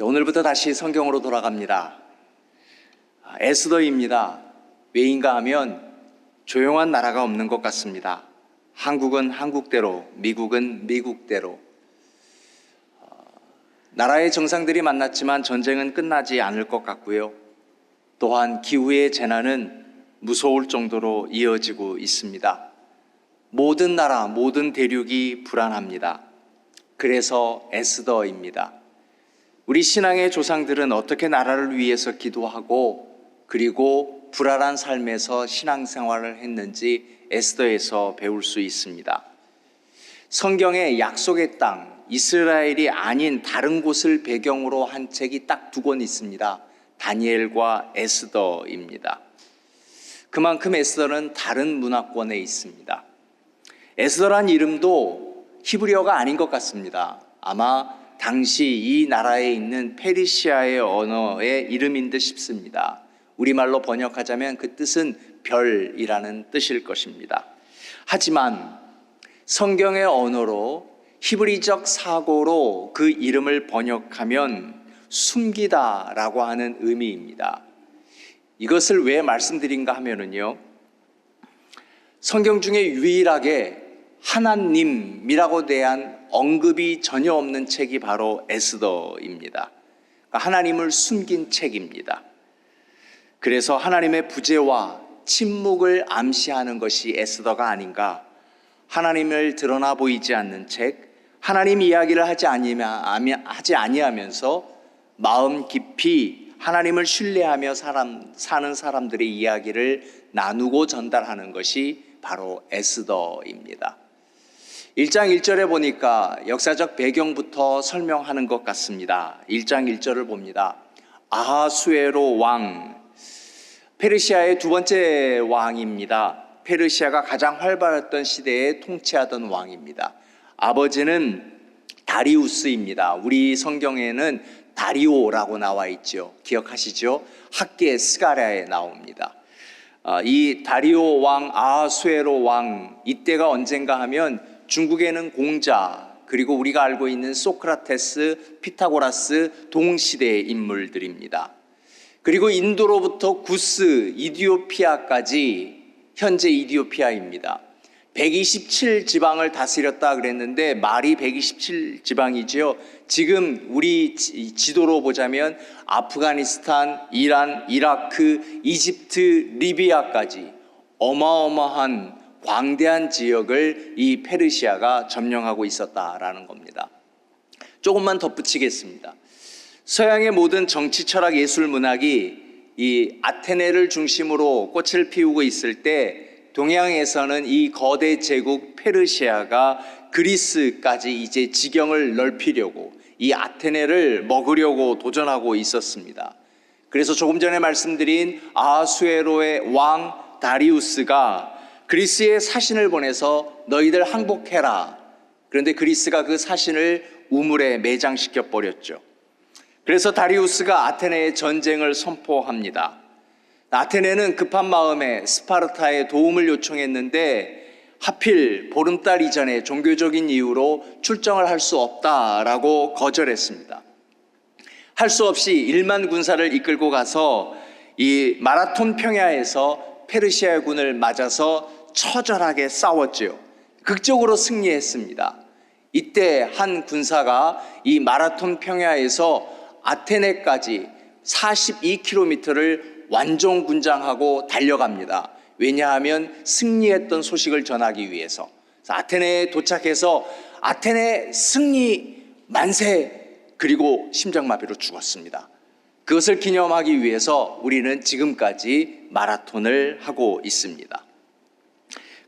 오늘부터 다시 성경으로 돌아갑니다. 에스더입니다. 왜인가 하면 조용한 나라가 없는 것 같습니다. 한국은 한국대로, 미국은 미국대로. 나라의 정상들이 만났지만 전쟁은 끝나지 않을 것 같고요. 또한 기후의 재난은 무서울 정도로 이어지고 있습니다. 모든 나라, 모든 대륙이 불안합니다. 그래서 에스더입니다. 우리 신앙의 조상들은 어떻게 나라를 위해서 기도하고 그리고 불안한 삶에서 신앙생활을 했는지 에스더에서 배울 수 있습니다. 성경에 약속의 땅, 이스라엘이 아닌 다른 곳을 배경으로 한 책이 딱 두 권 있습니다. 다니엘과 에스더입니다. 그만큼 에스더는 다른 문화권에 있습니다. 에스더란 이름도 히브리어가 아닌 것 같습니다. 아마 당시 이 나라에 있는 페르시아의 언어의 이름인 듯 싶습니다. 우리말로 번역하자면 그 뜻은 별이라는 뜻일 것입니다. 하지만 성경의 언어로 히브리적 사고로 그 이름을 번역하면 숨기다라고 하는 의미입니다. 이것을 왜 말씀드린가 하면은요, 성경 중에 유일하게 하나님이라고 대한 언급이 전혀 없는 책이 바로 에스더입니다. 하나님을 숨긴 책입니다. 그래서 하나님의 부재와 침묵을 암시하는 것이 에스더가 아닌가. 하나님을 드러나 보이지 않는 책, 하나님 이야기를 하지 아니하면서 마음 깊이 하나님을 신뢰하며 사는 사람들의 이야기를 나누고 전달하는 것이 바로 에스더입니다. 1장 1절에 보니까 역사적 배경부터 설명하는 것 같습니다. 1장 1절을 봅니다. 아하수에로 왕, 페르시아의 두 번째 왕입니다. 페르시아가 가장 활발했던 시대에 통치하던 왕입니다. 아버지는 다리우스입니다. 우리 성경에는 다리오라고 나와 있죠. 기억하시죠? 학계 스가랴에 나옵니다. 이 다리오 왕, 아하수에로 왕, 이때가 언젠가 하면 중국에는 공자, 그리고 우리가 알고 있는 소크라테스, 피타고라스 동시대의 인물들입니다. 그리고 인도로부터 구스, 이디오피아까지 현재 이디오피아입니다. 127지방을 다스렸다 그랬는데 말이 127지방이지요. 지금 우리 지도로 보자면 아프가니스탄, 이란, 이라크, 이집트, 리비아까지 어마어마한 광대한 지역을 이 페르시아가 점령하고 있었다라는 겁니다. 조금만 덧붙이겠습니다. 서양의 모든 정치, 철학, 예술, 문학이 이 아테네를 중심으로 꽃을 피우고 있을 때 동양에서는 이 거대 제국 페르시아가 그리스까지 이제 지경을 넓히려고 이 아테네를 먹으려고 도전하고 있었습니다. 그래서 조금 전에 말씀드린 아하수에로의 왕 다리우스가 그리스에 사신을 보내서 너희들 항복해라. 그런데 그리스가 그 사신을 우물에 매장시켜 버렸죠. 그래서 다리우스가 아테네에 전쟁을 선포합니다. 아테네는 급한 마음에 스파르타의 도움을 요청했는데 하필 보름달 이전에 종교적인 이유로 출정을 할 수 없다라고 거절했습니다. 할 수 없이 1만 군사를 이끌고 가서 이 마라톤 평야에서 페르시아 군을 맞아서 처절하게 싸웠죠. 극적으로 승리했습니다. 이때 한 군사가 이 마라톤 평야에서 아테네까지 42km를 완종군장하고 달려갑니다. 왜냐하면 승리했던 소식을 전하기 위해서. 아테네에 도착해서 아테네 승리 만세, 그리고 심장마비로 죽었습니다. 그것을 기념하기 위해서 우리는 지금까지 마라톤을 하고 있습니다.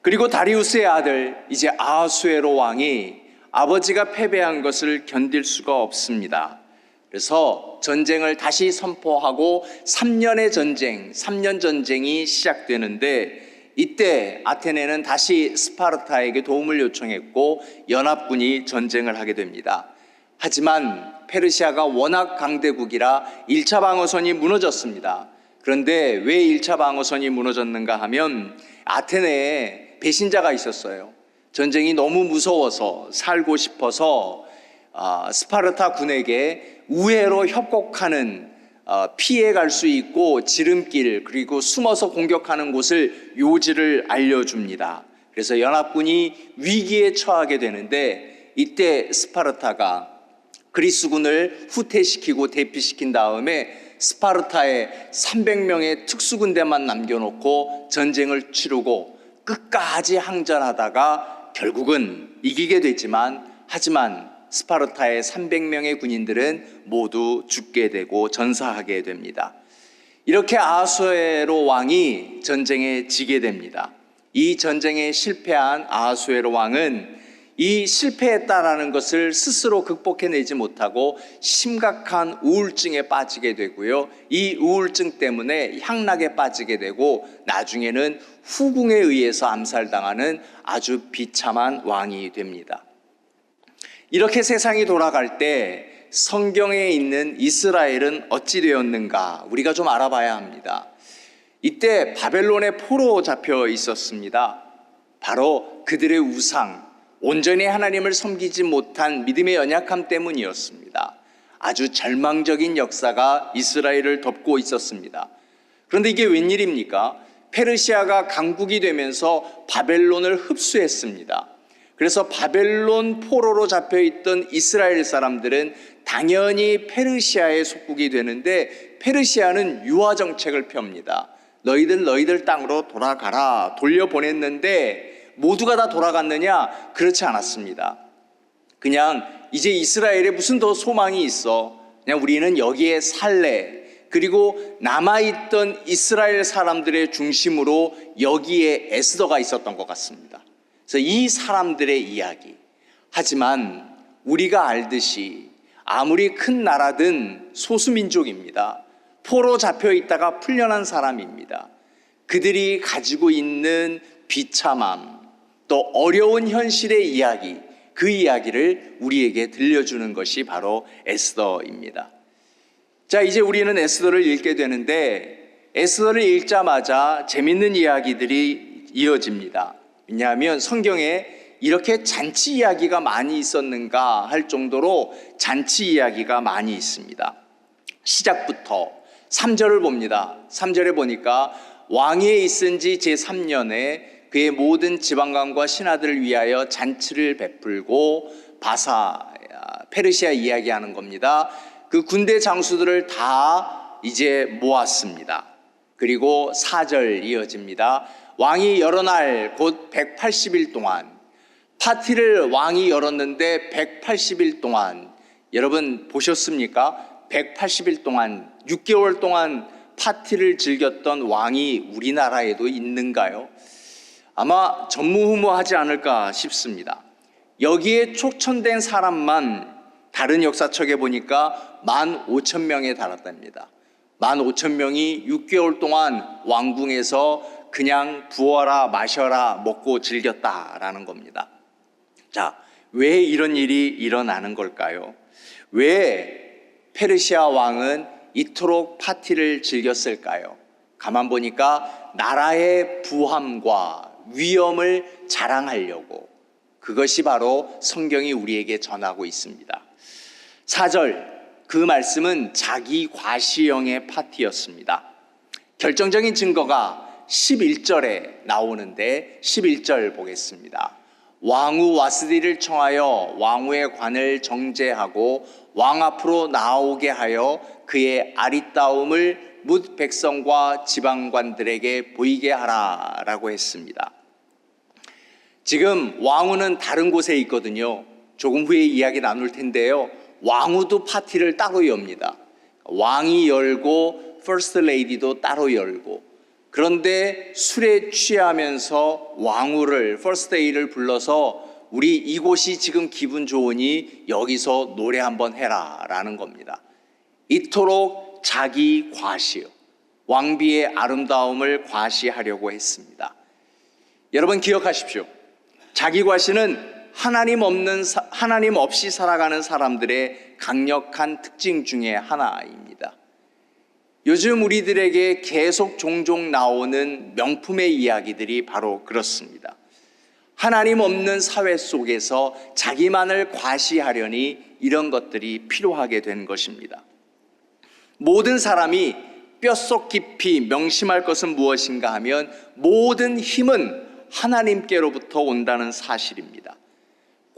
그리고 다리우스의 아들 이제 아하수에로 왕이 아버지가 패배한 것을 견딜 수가 없습니다. 그래서 전쟁을 다시 선포하고 3년의 전쟁, 3년 전쟁이 시작되는데 이때 아테네는 다시 스파르타에게 도움을 요청했고 연합군이 전쟁을 하게 됩니다. 하지만 페르시아가 워낙 강대국이라 1차 방어선이 무너졌습니다. 그런데 왜 1차 방어선이 무너졌는가 하면 아테네에 배신자가 있었어요. 전쟁이 너무 무서워서 살고 싶어서 스파르타 군에게 우회로 협곡하는 피해갈 수 있고 지름길 그리고 숨어서 공격하는 곳을 요지를 알려줍니다. 그래서 연합군이 위기에 처하게 되는데 이때 스파르타가 그리스군을 후퇴시키고 대피시킨 다음에 스파르타에 300명의 특수군대만 남겨놓고 전쟁을 치르고 끝까지 항전하다가 결국은 이기게 됐지만 하지만 스파르타의 300명의 군인들은 모두 죽게 되고 전사하게 됩니다. 이렇게 아하수에로 왕이 전쟁에 지게 됩니다. 이 전쟁에 실패한 아하수에로 왕은 이 실패했다라는 것을 스스로 극복해내지 못하고 심각한 우울증에 빠지게 되고요. 이 우울증 때문에 향락에 빠지게 되고 나중에는 후궁에 의해서 암살당하는 아주 비참한 왕이 됩니다. 이렇게 세상이 돌아갈 때 성경에 있는 이스라엘은 어찌 되었는가 우리가 좀 알아봐야 합니다. 이때 바벨론의 포로 잡혀 있었습니다. 바로 그들의 우상, 온전히 하나님을 섬기지 못한 믿음의 연약함 때문이었습니다. 아주 절망적인 역사가 이스라엘을 덮고 있었습니다. 그런데 이게 웬일입니까? 페르시아가 강국이 되면서 바벨론을 흡수했습니다. 그래서 바벨론 포로로 잡혀있던 이스라엘 사람들은 당연히 페르시아의 속국이 되는데 페르시아는 유화 정책을 펴니다. 너희들 땅으로 돌아가라 돌려보냈는데 모두가 다 돌아갔느냐? 그렇지 않았습니다. 그냥 이제 이스라엘에 무슨 더 소망이 있어? 그냥 우리는 여기에 살래. 그리고 남아있던 이스라엘 사람들의 중심으로 여기에 에스더가 있었던 것 같습니다. 그래서 이 사람들의 이야기. 하지만 우리가 알듯이 아무리 큰 나라든 소수민족입니다. 포로 잡혀 있다가 풀려난 사람입니다. 그들이 가지고 있는 비참함, 또 어려운 현실의 이야기, 그 이야기를 우리에게 들려주는 것이 바로 에스더입니다. 자, 이제 우리는 에스더를 읽게 되는데 에스더를 읽자마자 재밌는 이야기들이 이어집니다. 왜냐하면 성경에 이렇게 잔치 이야기가 많이 있었는가 할 정도로 잔치 이야기가 많이 있습니다. 시작부터 3절을 봅니다. 3절에 보니까 왕위에 있은 지 제3년에 그의 모든 지방관과 신하들을 위하여 잔치를 베풀고 페르시아 이야기하는 겁니다. 그 군대 장수들을 다 이제 모았습니다. 그리고 4절 이어집니다. 왕이 여러 날 곧 180일 동안 파티를 왕이 열었는데 180일 동안 여러분 보셨습니까? 180일 동안 6개월 동안 파티를 즐겼던 왕이 우리나라에도 있는가요? 아마 전무후무하지 않을까 싶습니다. 여기에 촉천된 사람만 다른 역사책에 보니까 15,000명에 달았답니다. 15,000명이 6개월 동안 왕궁에서 그냥 부어라 마셔라 먹고 즐겼다라는 겁니다. 자, 왜 이런 일이 일어나는 걸까요? 왜 페르시아 왕은 이토록 파티를 즐겼을까요? 가만 보니까 나라의 부함과 위엄을 자랑하려고, 그것이 바로 성경이 우리에게 전하고 있습니다. 4절, 그 말씀은 자기 과시형의 파티였습니다. 결정적인 증거가 11절에 나오는데 11절 보겠습니다. 왕후 와스디를 청하여 왕후의 관을 정제하고 왕 앞으로 나오게 하여 그의 아리따움을 뭇 백성과 지방관들에게 보이게 하라라고 했습니다. 지금 왕후는 다른 곳에 있거든요. 조금 후에 이야기 나눌 텐데요. 왕후도 파티를 따로 엽니다. 왕이 열고 퍼스트 레이디도 따로 열고, 그런데 술에 취하면서 왕후를 퍼스트 레이디를 불러서 우리 이곳이 지금 기분 좋으니 여기서 노래 한번 해라 라는 겁니다. 이토록 자기 과시, 왕비의 아름다움을 과시하려고 했습니다. 여러분 기억하십시오. 자기 과시는 하나님 없이 살아가는 사람들의 강력한 특징 중에 하나입니다. 요즘 우리들에게 계속 종종 나오는 명품의 이야기들이 바로 그렇습니다. 하나님 없는 사회 속에서 자기만을 과시하려니 이런 것들이 필요하게 된 것입니다. 모든 사람이 뼛속 깊이 명심할 것은 무엇인가 하면 모든 힘은 하나님께로부터 온다는 사실입니다.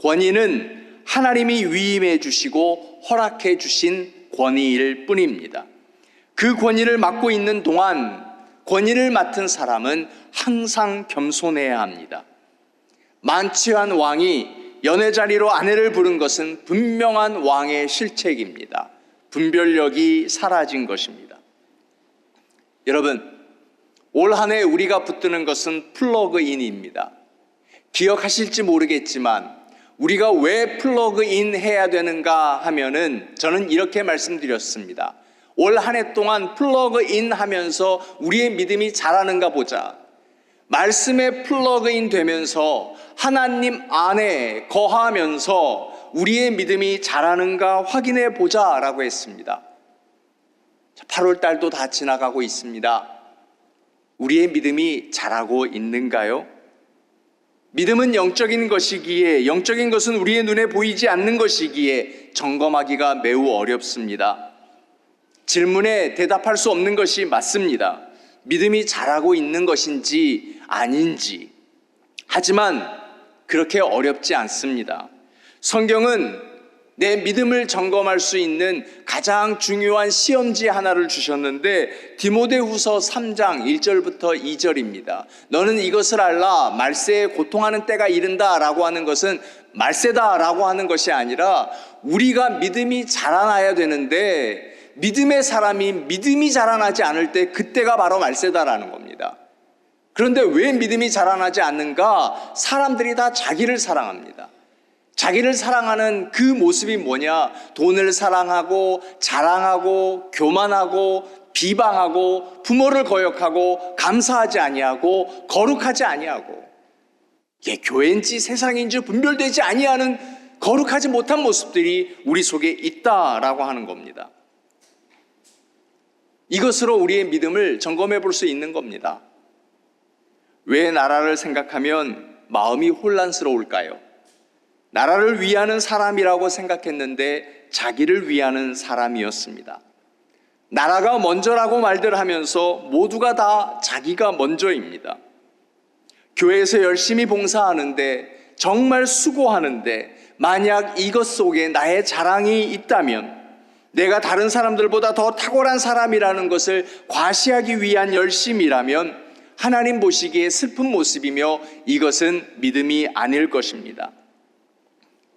권위는 하나님이 위임해 주시고 허락해 주신 권위일 뿐입니다. 그 권위를 맡고 있는 동안 권위를 맡은 사람은 항상 겸손해야 합니다. 만취한 왕이 연회 자리로 아내를 부른 것은 분명한 왕의 실책입니다. 분별력이 사라진 것입니다. 여러분, 올 한 해 우리가 붙드는 것은 플러그인입니다. 기억하실지 모르겠지만 우리가 왜 플러그인 해야 되는가 하면은 저는 이렇게 말씀드렸습니다. 올 한 해 동안 플러그인 하면서 우리의 믿음이 자라는가 보자. 말씀에 플러그인 되면서 하나님 안에 거하면서 우리의 믿음이 자라는가 확인해 보자라고 했습니다. 8월 달도 다 지나가고 있습니다. 우리의 믿음이 자라고 있는가요? 믿음은 영적인 것이기에, 영적인 것은 우리의 눈에 보이지 않는 것이기에 점검하기가 매우 어렵습니다. 질문에 대답할 수 없는 것이 맞습니다. 믿음이 자라고 있는 것인지 아닌지. 하지만 그렇게 어렵지 않습니다. 성경은 내 믿음을 점검할 수 있는 가장 중요한 시험지 하나를 주셨는데 디모데후서 3장 1절부터 2절입니다. 너는 이것을 알라. 말세에 고통하는 때가 이른다 라고 하는 것은 말세다 라고 하는 것이 아니라 우리가 믿음이 자라나야 되는데 믿음의 사람이 믿음이 자라나지 않을 때 그때가 바로 말세다라는 겁니다. 그런데 왜 믿음이 자라나지 않는가? 사람들이 다 자기를 사랑합니다. 자기를 사랑하는 그 모습이 뭐냐? 돈을 사랑하고 자랑하고 교만하고 비방하고 부모를 거역하고 감사하지 아니하고 거룩하지 아니하고 이게 교회인지 세상인지 분별되지 아니하는 거룩하지 못한 모습들이 우리 속에 있다라고 하는 겁니다. 이것으로 우리의 믿음을 점검해 볼 수 있는 겁니다. 왜 나라를 생각하면 마음이 혼란스러울까요? 나라를 위하는 사람이라고 생각했는데 자기를 위하는 사람이었습니다. 나라가 먼저라고 말들 하면서 모두가 다 자기가 먼저입니다. 교회에서 열심히 봉사하는데 정말 수고하는데 만약 이것 속에 나의 자랑이 있다면 내가 다른 사람들보다 더 탁월한 사람이라는 것을 과시하기 위한 열심이라면 하나님 보시기에 슬픈 모습이며 이것은 믿음이 아닐 것입니다.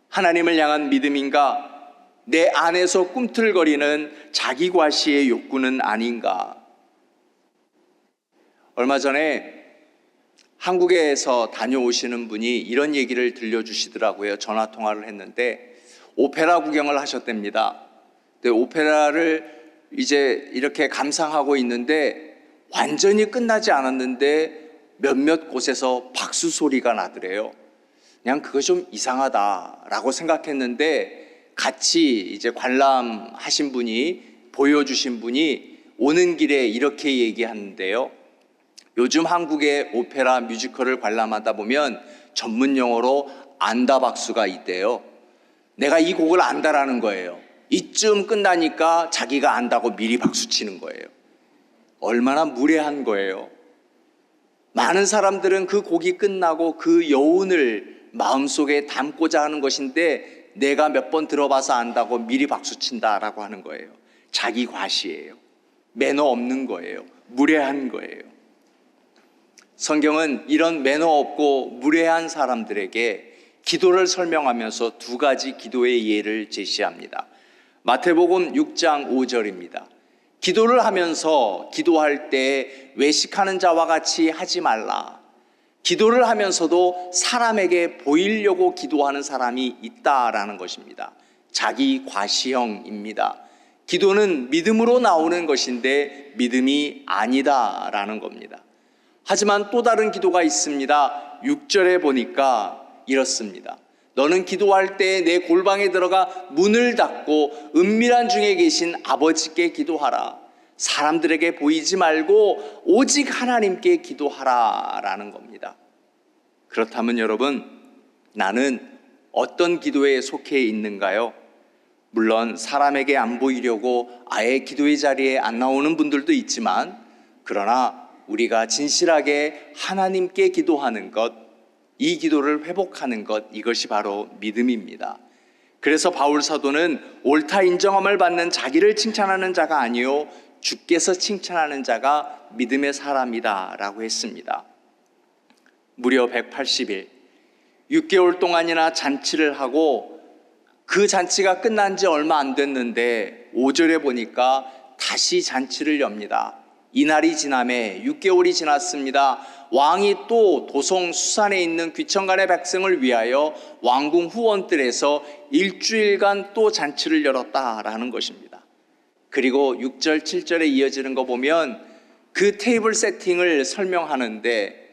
하나님을 향한 믿음인가? 내 안에서 꿈틀거리는 자기 과시의 욕구는 아닌가? 얼마 전에 한국에서 다녀오시는 분이 이런 얘기를 들려주시더라고요. 전화 통화를 했는데 오페라 구경을 하셨답니다. 근데 오페라를 이제 이렇게 감상하고 있는데 완전히 끝나지 않았는데 몇몇 곳에서 박수 소리가 나더래요. 그냥 그거 좀 이상하다라고 생각했는데 같이 이제 관람하신 분이 보여주신 분이 오는 길에 이렇게 얘기하는데요. 요즘 한국의 오페라 뮤지컬을 관람하다 보면 전문 용어로 안다 박수가 있대요. 내가 이 곡을 안다라는 거예요. 이쯤 끝나니까 자기가 안다고 미리 박수 치는 거예요. 얼마나 무례한 거예요. 많은 사람들은 그 곡이 끝나고 그 여운을 마음속에 담고자 하는 것인데 내가 몇 번 들어봐서 안다고 미리 박수 친다라고 하는 거예요. 자기 과시예요. 매너 없는 거예요. 무례한 거예요. 성경은 이런 매너 없고 무례한 사람들에게 기도를 설명하면서 두 가지 기도의 예를 제시합니다. 마태복음 6장 5절입니다. 기도를 하면서 기도할 때 외식하는 자와 같이 하지 말라. 기도를 하면서도 사람에게 보이려고 기도하는 사람이 있다라는 것입니다. 자기 과시형입니다. 기도는 믿음으로 나오는 것인데 믿음이 아니다라는 겁니다. 하지만 또 다른 기도가 있습니다. 6절에 보니까 이렇습니다. 너는 기도할 때 내 골방에 들어가 문을 닫고 은밀한 중에 계신 아버지께 기도하라. 사람들에게 보이지 말고 오직 하나님께 기도하라 라는 겁니다. 그렇다면 여러분, 나는 어떤 기도에 속해 있는가요? 물론 사람에게 안 보이려고 아예 기도의 자리에 안 나오는 분들도 있지만, 그러나 우리가 진실하게 하나님께 기도하는 것, 이 기도를 회복하는 것, 이것이 바로 믿음입니다. 그래서 바울 사도는 옳다 인정함을 받는 자기를 칭찬하는 자가 아니요 주께서 칭찬하는 자가 믿음의 사람이다 라고 했습니다. 무려 180일 6개월 동안이나 잔치를 하고 그 잔치가 끝난 지 얼마 안 됐는데 5절에 보니까 다시 잔치를 엽니다. 이날이 지남에 6개월이 지났습니다. 왕이 또 도성 수산에 있는 귀천간의 백성을 위하여 왕궁 후원들에서 일주일간 또 잔치를 열었다라는 것입니다. 그리고 6절, 7절에 이어지는 거 보면 그 테이블 세팅을 설명하는데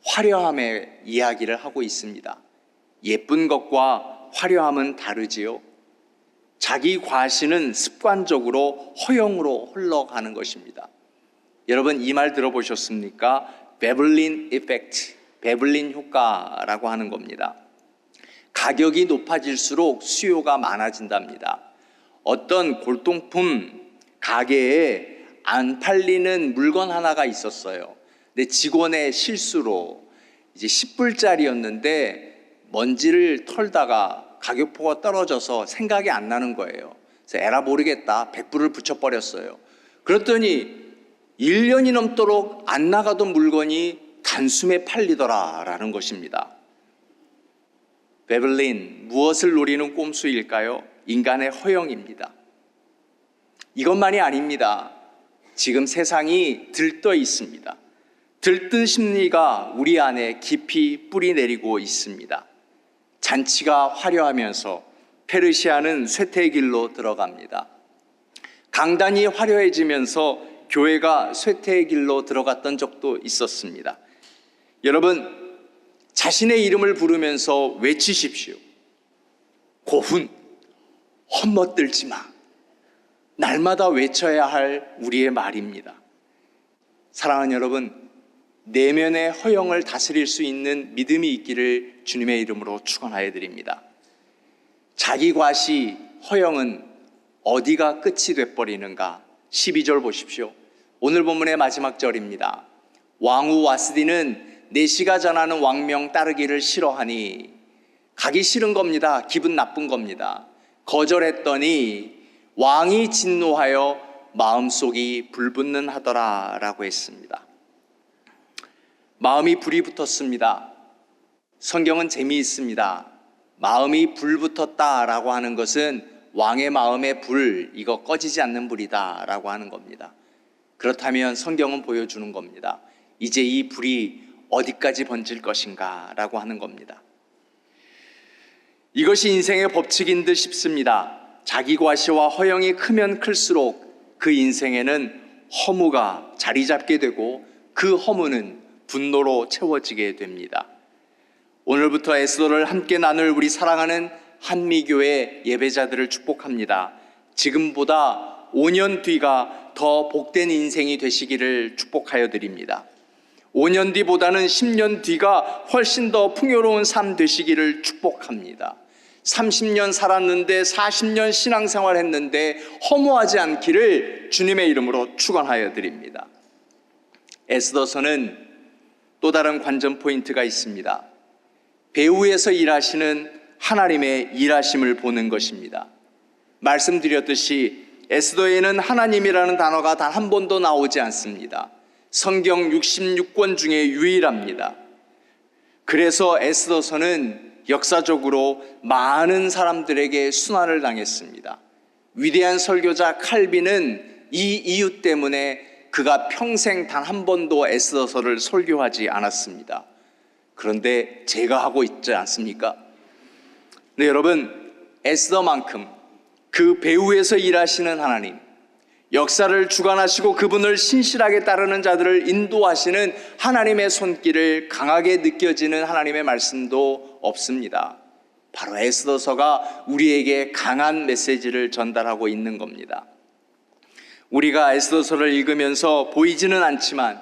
화려함의 이야기를 하고 있습니다. 예쁜 것과 화려함은 다르지요. 자기 과시는 습관적으로 허영으로 흘러가는 것입니다. 여러분 이 말 들어보셨습니까? 베블린 이펙트, 베블린 효과라고 하는 겁니다. 가격이 높아질수록 수요가 많아진답니다. 어떤 골동품 가게에 안 팔리는 물건 하나가 있었어요. 근데 직원의 실수로 이제 10불짜리였는데 먼지를 털다가 가격표가 떨어져서 생각이 안 나는 거예요. 그래서 에라 모르겠다 100불을 붙여버렸어요. 그랬더니 1년이 넘도록 안 나가던 물건이 단숨에 팔리더라라는 것입니다. 베블린, 무엇을 노리는 꼼수일까요? 인간의 허영입니다. 이것만이 아닙니다. 지금 세상이 들떠 있습니다. 들뜬 심리가 우리 안에 깊이 뿌리 내리고 있습니다. 잔치가 화려하면서 페르시아는 쇠퇴의 길로 들어갑니다. 강단이 화려해지면서 교회가 쇠퇴의 길로 들어갔던 적도 있었습니다. 여러분, 자신의 이름을 부르면서 외치십시오. 고훈, 헛멋들지 마. 날마다 외쳐야 할 우리의 말입니다. 사랑하는 여러분, 내면의 허영을 다스릴 수 있는 믿음이 있기를 주님의 이름으로 축원하여 드립니다. 자기 과시, 허영은 어디가 끝이 돼버리는가? 12절 보십시오. 오늘 본문의 마지막 절입니다. 왕후 와스디는 내시가 전하는 왕명 따르기를 싫어하니, 가기 싫은 겁니다. 기분 나쁜 겁니다. 거절했더니 왕이 진노하여 마음속이 불붙는 하더라 라고 했습니다. 마음이 불이 붙었습니다. 성경은 재미있습니다. 마음이 불붙었다라고 하는 것은 왕의 마음의 불, 이거 꺼지지 않는 불이다라고 하는 겁니다. 그렇다면 성경은 보여주는 겁니다. 이제 이 불이 어디까지 번질 것인가 라고 하는 겁니다. 이것이 인생의 법칙인 듯 싶습니다. 자기 과시와 허영이 크면 클수록 그 인생에는 허무가 자리 잡게 되고 그 허무는 분노로 채워지게 됩니다. 오늘부터 에스더를 함께 나눌 우리 사랑하는 한미교회 예배자들을 축복합니다. 지금보다 5년 뒤가 더 복된 인생이 되시기를 축복하여 드립니다. 5년 뒤보다는 10년 뒤가 훨씬 더 풍요로운 삶 되시기를 축복합니다. 30년 살았는데 40년 신앙생활 했는데 허무하지 않기를 주님의 이름으로 축원하여 드립니다. 에스더서는 또 다른 관전 포인트가 있습니다. 배후에서 일하시는 하나님의 일하심을 보는 것입니다. 말씀드렸듯이 에스더에는 하나님이라는 단어가 단 한 번도 나오지 않습니다. 성경 66권 중에 유일합니다. 그래서 에스더서는 역사적으로 많은 사람들에게 순환을 당했습니다. 위대한 설교자 칼빈은 이 이유 때문에 그가 평생 단 한 번도 에스더서를 설교하지 않았습니다. 그런데 제가 하고 있지 않습니까? 네, 여러분, 에스더만큼 그 배후에서 일하시는 하나님, 역사를 주관하시고 그분을 신실하게 따르는 자들을 인도하시는 하나님의 손길을 강하게 느껴지는 하나님의 말씀도 없습니다. 바로 에스더서가 우리에게 강한 메시지를 전달하고 있는 겁니다. 우리가 에스더서를 읽으면서 보이지는 않지만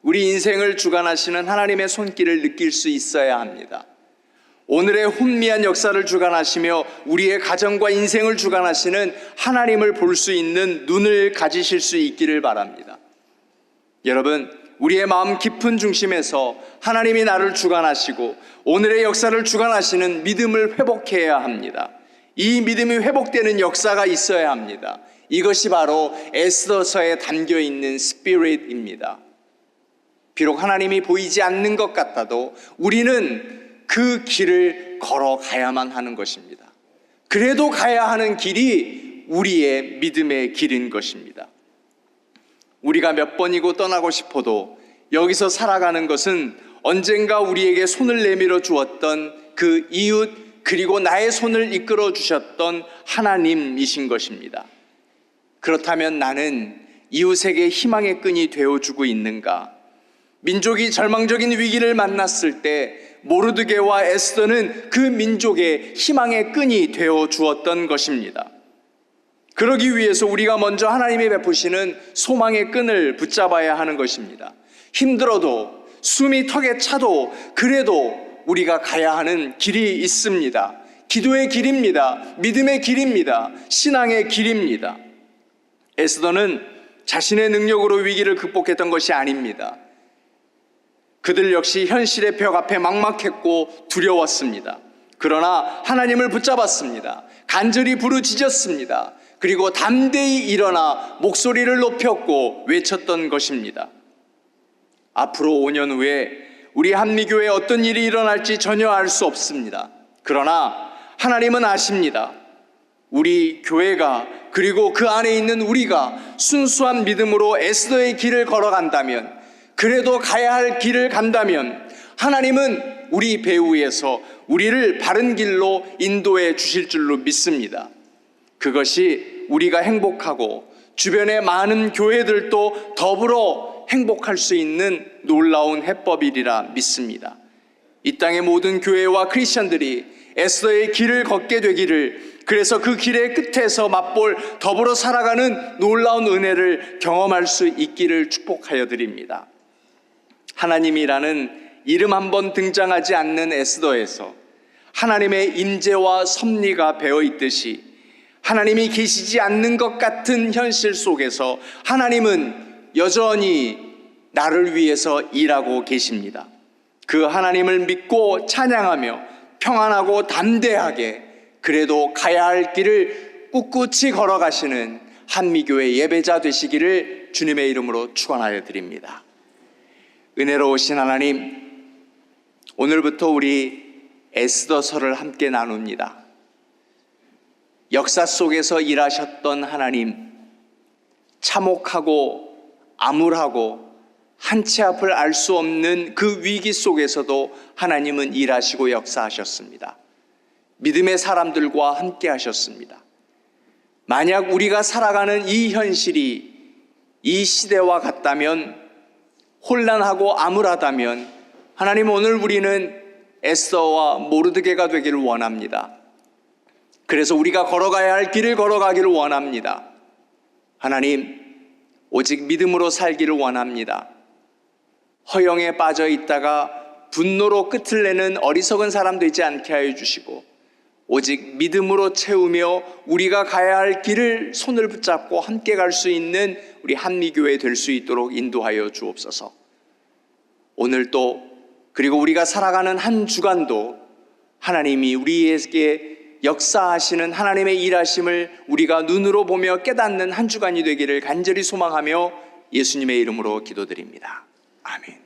우리 인생을 주관하시는 하나님의 손길을 느낄 수 있어야 합니다. 오늘의 혼미한 역사를 주관하시며 우리의 가정과 인생을 주관하시는 하나님을 볼 수 있는 눈을 가지실 수 있기를 바랍니다. 여러분, 우리의 마음 깊은 중심에서 하나님이 나를 주관하시고 오늘의 역사를 주관하시는 믿음을 회복해야 합니다. 이 믿음이 회복되는 역사가 있어야 합니다. 이것이 바로 에스더서에 담겨있는 스피릿입니다. 비록 하나님이 보이지 않는 것 같아도 우리는 그 길을 걸어가야만 하는 것입니다. 그래도 가야 하는 길이 우리의 믿음의 길인 것입니다. 우리가 몇 번이고 떠나고 싶어도 여기서 살아가는 것은 언젠가 우리에게 손을 내밀어 주었던 그 이웃, 그리고 나의 손을 이끌어 주셨던 하나님이신 것입니다. 그렇다면 나는 이웃에게 희망의 끈이 되어주고 있는가? 민족이 절망적인 위기를 만났을 때 모르드게와 에스더는 그 민족의 희망의 끈이 되어 주었던 것입니다. 그러기 위해서 우리가 먼저 하나님이 베푸시는 소망의 끈을 붙잡아야 하는 것입니다. 힘들어도 숨이 턱에 차도 그래도 우리가 가야 하는 길이 있습니다. 기도의 길입니다. 믿음의 길입니다. 신앙의 길입니다. 에스더는 자신의 능력으로 위기를 극복했던 것이 아닙니다. 그들 역시 현실의 벽 앞에 막막했고 두려웠습니다. 그러나 하나님을 붙잡았습니다. 간절히 부르짖었습니다. 그리고 담대히 일어나 목소리를 높였고 외쳤던 것입니다. 앞으로 5년 후에 우리 한미교회에 어떤 일이 일어날지 전혀 알 수 없습니다. 그러나 하나님은 아십니다. 우리 교회가, 그리고 그 안에 있는 우리가 순수한 믿음으로 에스더의 길을 걸어간다면, 그래도 가야 할 길을 간다면 하나님은 우리 배후에서 우리를 바른 길로 인도해 주실 줄로 믿습니다. 그것이 우리가 행복하고 주변의 많은 교회들도 더불어 행복할 수 있는 놀라운 해법이리라 믿습니다. 이 땅의 모든 교회와 크리스천들이 에스더의 길을 걷게 되기를, 그래서 그 길의 끝에서 맛볼 더불어 살아가는 놀라운 은혜를 경험할 수 있기를 축복하여 드립니다. 하나님이라는 이름 한번 등장하지 않는 에스더에서 하나님의 임재와 섭리가 배어 있듯이 하나님이 계시지 않는 것 같은 현실 속에서 하나님은 여전히 나를 위해서 일하고 계십니다. 그 하나님을 믿고 찬양하며 평안하고 담대하게 그래도 가야 할 길을 꿋꿋이 걸어가시는 한미교회 예배자 되시기를 주님의 이름으로 축원하여 드립니다. 은혜로우신 하나님, 오늘부터 우리 에스더서를 함께 나눕니다. 역사 속에서 일하셨던 하나님, 참혹하고 암울하고 한치 앞을 알 수 없는 그 위기 속에서도 하나님은 일하시고 역사하셨습니다. 믿음의 사람들과 함께 하셨습니다. 만약 우리가 살아가는 이 현실이 이 시대와 같다면, 혼란하고 암울하다면 하나님, 오늘 우리는 에스더와 모르드게가 되기를 원합니다. 그래서 우리가 걸어가야 할 길을 걸어가기를 원합니다. 하나님, 오직 믿음으로 살기를 원합니다. 허영에 빠져 있다가 분노로 끝을 내는 어리석은 사람 되지 않게 하여 주시고, 오직 믿음으로 채우며 우리가 가야 할 길을 손을 붙잡고 함께 갈 수 있는 우리 한미교회 될 수 있도록 인도하여 주옵소서. 오늘도, 그리고 우리가 살아가는 한 주간도 하나님이 우리에게 역사하시는 하나님의 일하심을 우리가 눈으로 보며 깨닫는 한 주간이 되기를 간절히 소망하며 예수님의 이름으로 기도드립니다. 아멘.